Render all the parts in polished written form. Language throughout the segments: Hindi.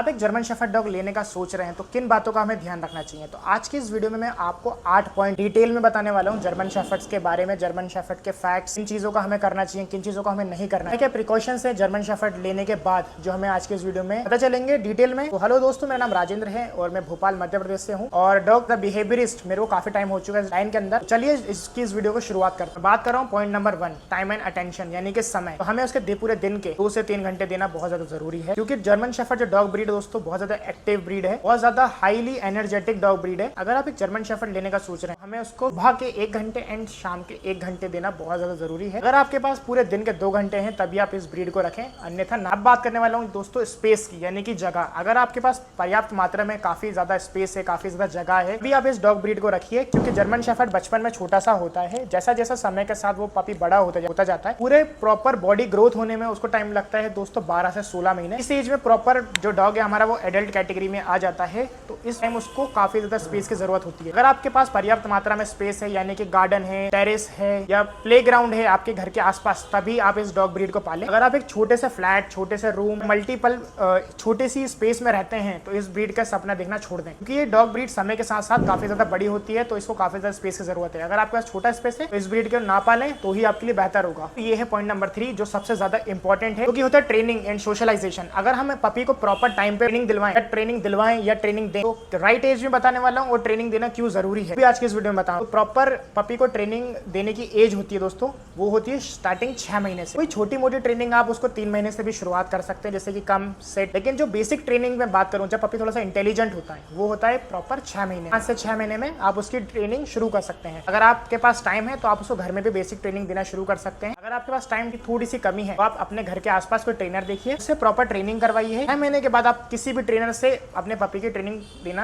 आप एक जर्मन शेफर्ड डॉग लेने का सोच रहे हैं तो किन बातों का हमें ध्यान रखना चाहिए। तो आज की इस वीडियो में मैं आपको 8 पॉइंट डिटेल में बताने वाला हूं जर्मन शेफर्ड्स के बारे में, जर्मन शेफर्ड के फैक्ट्स, किन चीज़ों का हमें करना चाहिए, किन चीज़ों का हमें नहीं करना है, क्या प्रिकॉशंस है जर्मन शेफर्ड लेने के बाद जो हमें आज के इस वीडियो में पता चलेंगे डिटेल में। तो हेलो दोस्तों, मेरा नाम राजेंद्र है और मैं भोपाल मध्य प्रदेश से हूँ और डॉग द बिहेवियरिस्ट मेरे को काफी टाइम हो चुका है लाइन के अंदर। चलिए इसकी इस वीडियो को शुरुआत करते हैं। बात कर रहा हूँ point number 1, time and attention, यानी कि समय। तो हमें उसके पूरे दिन के 2 से 3 घंटे देना बहुत ज्यादा जरूरी है, क्योंकि जर्मन शेफर्ड जो डॉग ब्रीड दोस्तों बहुत ज्यादा एक्टिव ब्रीड है, बहुत ज्यादा हाईली एनर्जेटिक डॉग ब्रीड है। अगर आप एक जर्मन शेफर्ड लेने का सोच रहे हैं, हमें उसको सुबह के 1 घंटे एंड शाम के 1 घंटे देना बहुत ज्यादा जरूरी है। अगर आपके पास पूरे दिन के 2 घंटे हैं तभी आप इस ब्रीड को रखें, अन्यथा ना। अब बात करने वाला हूँ दोस्तों स्पेस की, यानी कि जगह। अगर आपके पास पर्याप्त मात्रा में काफी ज्यादा स्पेस है, काफी ज्यादा जगह है, तभी आप इस डॉग ब्रीड को रखिए, क्योंकि जर्मन शेफर्ड बचपन में छोटा सा होता है। जैसा जैसा समय के साथ वो पपी बड़ा होता जाता है, पूरे प्रॉपर बॉडी ग्रोथ होने में उसको टाइम लगता है दोस्तों 12 से 16 महीने। इस एज में प्रॉपर जो डॉग है हमारा वो एडल्ट कैटेगरी में आ जाता है, तो इस टाइम उसको काफी ज्यादा स्पेस की जरूरत होती है। अगर आपके पास पर्याप्त मात्रा में स्पेस है, यानी कि गार्डन है, टेरेस है या प्लेग्राउंड है आपके घर के आसपास, तभी आप इस डॉग ब्रीड को पालें। अगर आप एक छोटे से फ्लैट, छोटे से रूम, मल्टीपल छोटे सी स्पेस में रहते हैं तो इस ब्रीड का सपना देखना छोड़ दें, क्योंकि ये डॉग ब्रीड समय के साथ साथ काफी ज्यादा बड़ी होती है, तो इसको काफी ज्यादा स्पेस की जरूरत है। अगर आपके पास छोटा स्पेस है तो इस ब्रीड को ना पालें तो ही आपके लिए बेहतर होगा। तो ये है पॉइंट नंबर 3, जो सबसे ज्यादा इंपॉर्टेंट है, क्योंकि होता है ट्रेनिंग एंड सोशलाइजेशन। अगर हम पपी को प्रॉपर टाइम पे ट्रेनिंग दिलवाएं या ट्रेनिंग दें, तो राइट एज में बताने वाला हूँ और ट्रेनिंग देना क्यों जरूरी है आज की इस वीडियो में बताऊं। तो प्रॉपर पपी को ट्रेनिंग देने की एज होती है दोस्तों, वो होती है स्टार्टिंग 6 महीने से। कोई छोटी मोटी ट्रेनिंग आप उसको 3 महीने से भी शुरुआत कर सकते हैं, जैसे कि कम सेट। लेकिन जो बेसिक ट्रेनिंग में बात करूं, जब पपी थोड़ा सा इंटेलिजेंट होता है, वो होता है प्रॉपर 6 महीने। 5 से 6 महीने में आप उसकी ट्रेनिंग शुरू कर सकते हैं। अगर आपके पास टाइम है तो आप उसको घर में भी बेसिक ट्रेनिंग देना शुरू कर सकते हैं। अगर आपके पास टाइम की थोड़ी सी कमी है तो आप अपने घर के आसपास कोई ट्रेनर देखिए, उससे प्रॉपर ट्रेनिंग करवाइए। 6 महीने के बाद आप किसी भी ट्रेनर से अपने पपी की ट्रेनिंग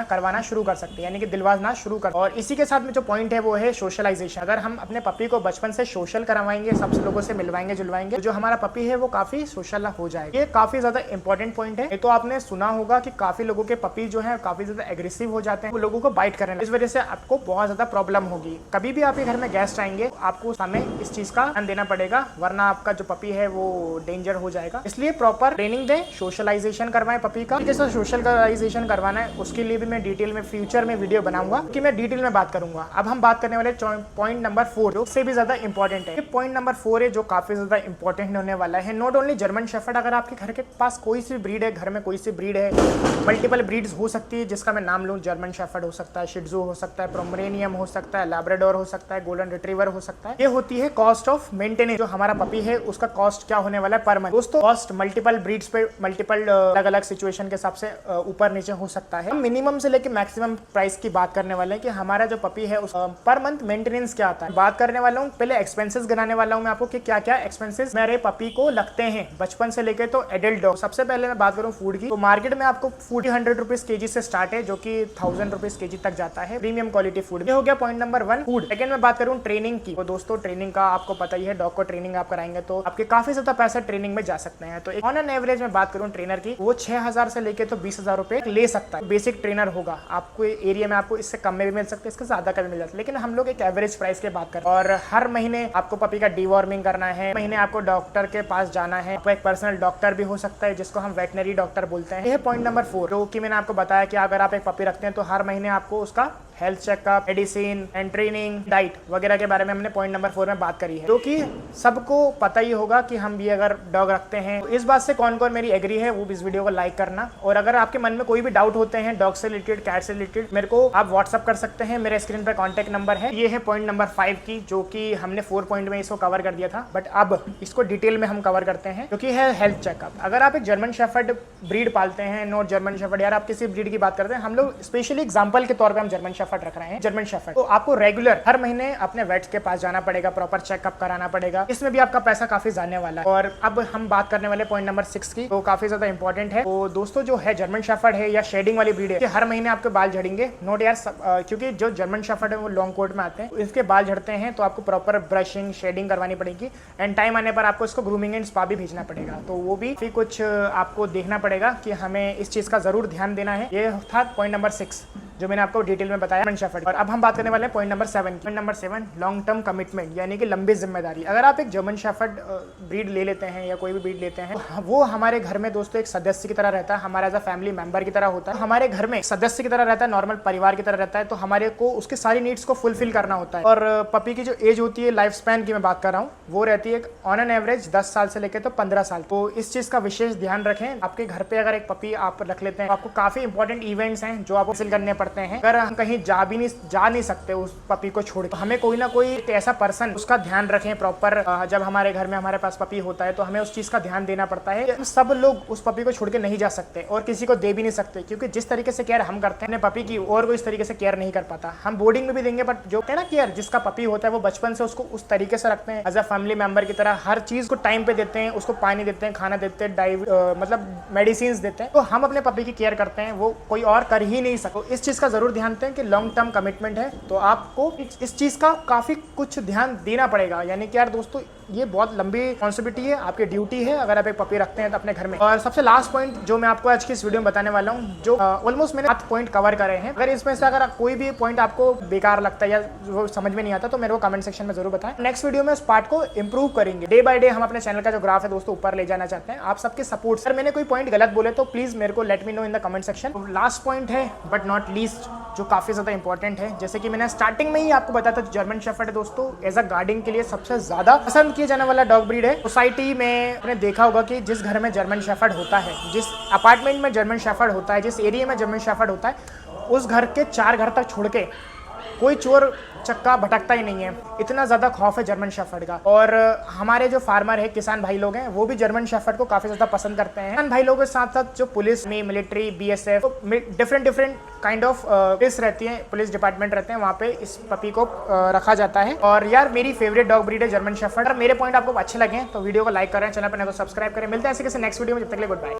करवाना शुरू कर सकते हैं, यानी कि दिलवाना शुरू कर। और इसी के साथ में जो पॉइंट है वो है सोशलाइजेशन। अगर हम अपने पपी को बचपन से सोशल करवाएंगे, सब लोगों से मिलवाएंगे जुलवाएंगे, तो जो हमारा पपी है वो काफी सोशल हो जाएगा। ये काफी ज्यादा इंपॉर्टेंट पॉइंट है। तो आपने सुना होगा कि काफी लोगों के पपी जो है काफी ज्यादा एग्रेसिव हो जाते हैं, वो लोगों को बाइट करने, इस वजह से आपको बहुत ज्यादा प्रॉब्लम होगी। कभी भी आपके घर में गेस्ट आएंगे, आपको हमें इस चीज का ध्यान देना पड़ेगा, वरना आपका जो पपी है वो डेंजर हो जाएगा। इसलिए प्रॉपर ट्रेनिंग दें, सोशलाइजेशन करवाएं पपी का। जैसा सोशलाइजेशन करवाना है उसके लिए भी मैं डिटेल में फ्यूचर में वीडियो बनाऊंगा, कि मैं डिटेल में बात करूंगा। अब हम बात करने वाले पॉइंट नंबर 4, जो उससे भी ज्यादा इंपॉर्टेंट है। पॉइंट नंबर 4 है जो काफी ज्यादा इंपॉर्टेंट होने वाला है। नॉट ओनली जर्मन शेफर्ड, अगर आपके घर के पास कोई सी ब्रीड है, घर में कोई सी ब्रीड है, मल्टीपल ब्रीड्स हो सकती है, जिसका मैं नाम लूं, जर्मन शेफर्ड हो सकता है, शिट्जू हो सकता है, पोमेरेनियन हो सकता है, लैब्राडोर हो सकता है, गोल्डन रिट्रीवर हो सकता है। ये होती है कॉस्ट ऑफ मेंटेनेंस। जो हमारा पपी है उसका कॉस्ट क्या होने वाला है पर मंथ। दोस्तों कॉस्ट मल्टीपल ब्रीड्स पे मल्टीपल अलग अलग सिचुएशन के हिसाब से ऊपर नीचे हो सकता है। मिनिमम से लेकर मैक्सिमम प्राइस की बात करने वाले हैं कि हमारा जो पपी है उस पर मंथ मेंटेनेंस क्या आता है। बात करने वाला हूँ, पहले एक्सपेंसेस गिनाने वाला हूँ मैं आपको कि क्या क्या एक्सपेंसेस मेरे पपी को लगते हैं बचपन से लेकर तो एडल्ट डॉग। सबसे पहले मैं बात करूँ फूड की, तो मार्केट में आपको फूड 100 रुपीज केजी से स्टार्ट है, जो कि 1000 रुपीज केजी तक जाता है, प्रीमियम क्वालिटी फूड। ये हो गया पॉइंट नंबर 1 फूड। सेकंड में बात करूँ ट्रेनिंग की, तो दोस्तों ट्रेनिंग का आपको पता ही है, डॉग को ट्रेनिंग आप कराएंगे तो आपके काफी ज्यादा पैसा ट्रेनिंग में जा सकते हैं। तो ऑन एन एवरेज में बात करूँ ट्रेनर की, वो 6000 से लेके तो 20,000 रुपए ले सकता है। बेसिक ट्रेनर होगा, आपको एरिया में आपको इससे कम में भी मिल सकते हैं, इसके ज्यादा का भी मिल जाता है, लेकिन हम लोग एक एवरेज प्राइस की बात करें। और हर महीने आपको पपी का डीवॉर्मिंग करना है, महीने आपको डॉक्टर के पास जाना है। आपको एक पर्सनल डॉक्टर भी हो सकता है, जिसको हम वेटनरी डॉक्टर बोलते हैं। यह पॉइंट नंबर 4, जो कि मैंने आपको बताया कि अगर आप एक पपी रखते हैं तो हर महीने आपको उसका health checkup, medicine and training, diet वगैरह के बारे में हमने पॉइंट नंबर 4 में बात करी है, जो कि सबको पता ही होगा कि हम भी अगर डॉग रखते हैं। तो इस बात से कौन कौन मेरी एग्री है वो भी इस वीडियो को लाइक करना। और अगर आपके मन में कोई भी डाउट होते हैं डॉग से रिलेटेड, कैट से रिलेटेड, मेरे को आप व्हाट्सअप कर सकते हैं, मेरे स्क्रीन पर कॉन्टैक्ट नंबर है। ये है पॉइंट नंबर 5 की, जो कि हमने 4 पॉइंट में इसको कवर कर दिया था, बट अब इसको डिटेल में हम कवर करते हैं, जो कि है हेल्थ चेकअप। अगर आप एक जर्मन शेफर्ड ब्रीड पालते हैं, नॉट जर्मन शेफर्ड, यार आप किसी ब्रीड की बात करते हैं, हम लोग स्पेशली एग्जाम्पल के तौर पर हम जर्मन शेफर्ड रख रहे हैं, जर्मन शेफर्ड। तो आपको रेगुलर हर महीने अपने वेट्स के पास जाना पड़ेगा, प्रॉपर चेकअप कराना पड़ेगा, इसमें भी आपका पैसा काफी जाने वाला है। और अब हम बात करने वाले पॉइंट नंबर 6 की, तो काफी ज्यादा इंपॉर्टेंट है। तो दोस्तों जो है जर्मन शेफर्ड है या शेडिंग वाली ब्रीड है, हर महीने आपके बाल झड़ेंगे। नोट यार, क्योंकि जो जर्मन शेफर्ड है वो लॉन्ग कोट में आते हैं, तो इसके बाल झड़ते हैं, तो आपको प्रॉपर ब्रशिंग शेडिंग करवानी पड़ेगी, एंड टाइम आने पर आपको इसको ग्रूमिंग एंड स्पा भी भेजना पड़ेगा। तो वो भी कुछ आपको देखना पड़ेगा कि हमें इस चीज का जरूर ध्यान देना है। ये था पॉइंट नंबर 6। जो मैंने आपको डिटेल में बताया जर्मन शेफर्ड। और अब हम बात करने वाले हैं पॉइंट नंबर 7 की। Point number 7, long term commitment, यानी कि लंबी जिम्मेदारी। अगर आप एक जर्मन शेफर्ड ब्रीड ले लेते हैं या कोई भी ब्रीड लेते हैं, तो वो हमारे घर में दोस्तों एक सदस्य की तरह रहता है, हमारा एज अ फैमिली मेंबर की तरह होता है, हमारे घर में सदस्य की तरह रहता है, नॉर्मल परिवार की तरह रहता है। तो हमारे को उसके सारी नीड्स को फुलफिल करना होता है। और पपी की जो एज होती है, लाइफ स्पैन की मैं बात कर रहा हूँ, वो रहती है ऑन एन एवरेज 10 साल से लेकर तो 15 साल। तो इस चीज का विशेष ध्यान रखें। आपके घर पे अगर एक पपी आप रख लेते हैं, तो आपको काफी इंपॉर्टेंट इवेंट्स हैं जो आपको हासिल करने पड़ते हैं। अगर हम कहीं जा नहीं सकते उस पपी को छोड़, तो हमें कोई ना कोई ऐसा पर्सन उसका ध्यान रखें प्रॉपर। जब हमारे घर में हमारे पास पपी होता है तो हमें उस चीज का ध्यान देना पड़ता है। हम सब लोग उस पपी को छोड़ के नहीं जा सकते और किसी को दे भी नहीं सकते, क्योंकि जिस तरीके से केयर हम करते हैं अपने पपी की, और कोई इस तरीके से केयर नहीं कर पाता। हम बोर्डिंग में भी देंगे, बट जो है ना केयर जिसका पपी होता है, वो बचपन से उसको उस तरीके से रखते हैं एज अ फैमिली मेंबर की तरह। हर चीज को टाइम पे देते हैं, उसको पानी देते हैं, खाना देते हैं, मतलब मेडिसिन देते हैं। तो हम अपने पपी की केयर करते हैं, वो कोई और कर ही नहीं सकता। इस चीज का जरूर ध्यान दें कि लॉन्ग टर्म कमिटमेंट है, तो आपको इस चीज का काफी कुछ ध्यान देना पड़ेगा। यानी कि यार दोस्तों, ये बहुत लंबी रिस्पॉन्सिबिलिटी है, आपकी ड्यूटी है अगर आप एक पपी रखते हैं तो अपने घर में। और सबसे लास्ट पॉइंट जो मैं आपको आज की इस वीडियो में बताने वाला हूँ, जो ऑलमोस्ट मैंने 7 पॉइंट कवर करे हैं। अगर इसमें से अगर कोई भी पॉइंट आपको बेकार लगता है या वो समझ में नहीं आता, तो मेरे को कमेंट सेक्शन में जरूर बताएं। नेक्स्ट वीडियो में उस पार्ट को इंप्रूव करेंगे। डे बाय डे हम अपने चैनल का जो ग्राफ है दोस्तों ऊपर ले जाना चाहते हैं। आप सबके सपोर्ट। सर मैंने कोई पॉइंट गलत बोले तो प्लीज मेरे को let me know in the comment section. Last point है बट नॉट लीस्ट, जो काफी ज्यादा इंपॉर्टेंट है, जैसे कि मैंने स्टार्टिंग में ही आपको बताया था, जर्मन शेफर्ड है दोस्तों एज अ गार्डिंग के लिए सबसे ज्यादा पसंद किया जाने वाला डॉग ब्रीड है। सोसाइटी में आपने देखा होगा कि जिस घर में जर्मन शेफर्ड होता है, जिस अपार्टमेंट में जर्मन शेफर्ड होता है, जिस एरिया में जर्मन शेफर्ड होता है, उस घर के 4 घर तक छोड़ के कोई चोर चक्का भटकता ही नहीं है। इतना ज़्यादा खौफ है जर्मन शेफर्ड का। और हमारे जो फार्मर है, किसान भाई लोग हैं, वो भी जर्मन शेफर्ड को काफ़ी ज़्यादा पसंद करते हैं। किसान भाई लोगों के साथ साथ जो पुलिस में, military, BSF, different kind of police रहती है, पुलिस डिपार्टमेंट रहते हैं, वहाँ पे इस पपी को रखा जाता है। और यार मेरी फेवरेट डॉग ब्रीड है जर्मन शेफर्ड। अगर मेरे पॉइंट आपको अच्छे लगे तो वीडियो को लाइक करें, चैनल पर नहीं तो सब्सक्राइब करें। मिलते हैं ऐसे किसी नेक्स्ट वीडियो में, जब तक के लिए गुड बाय।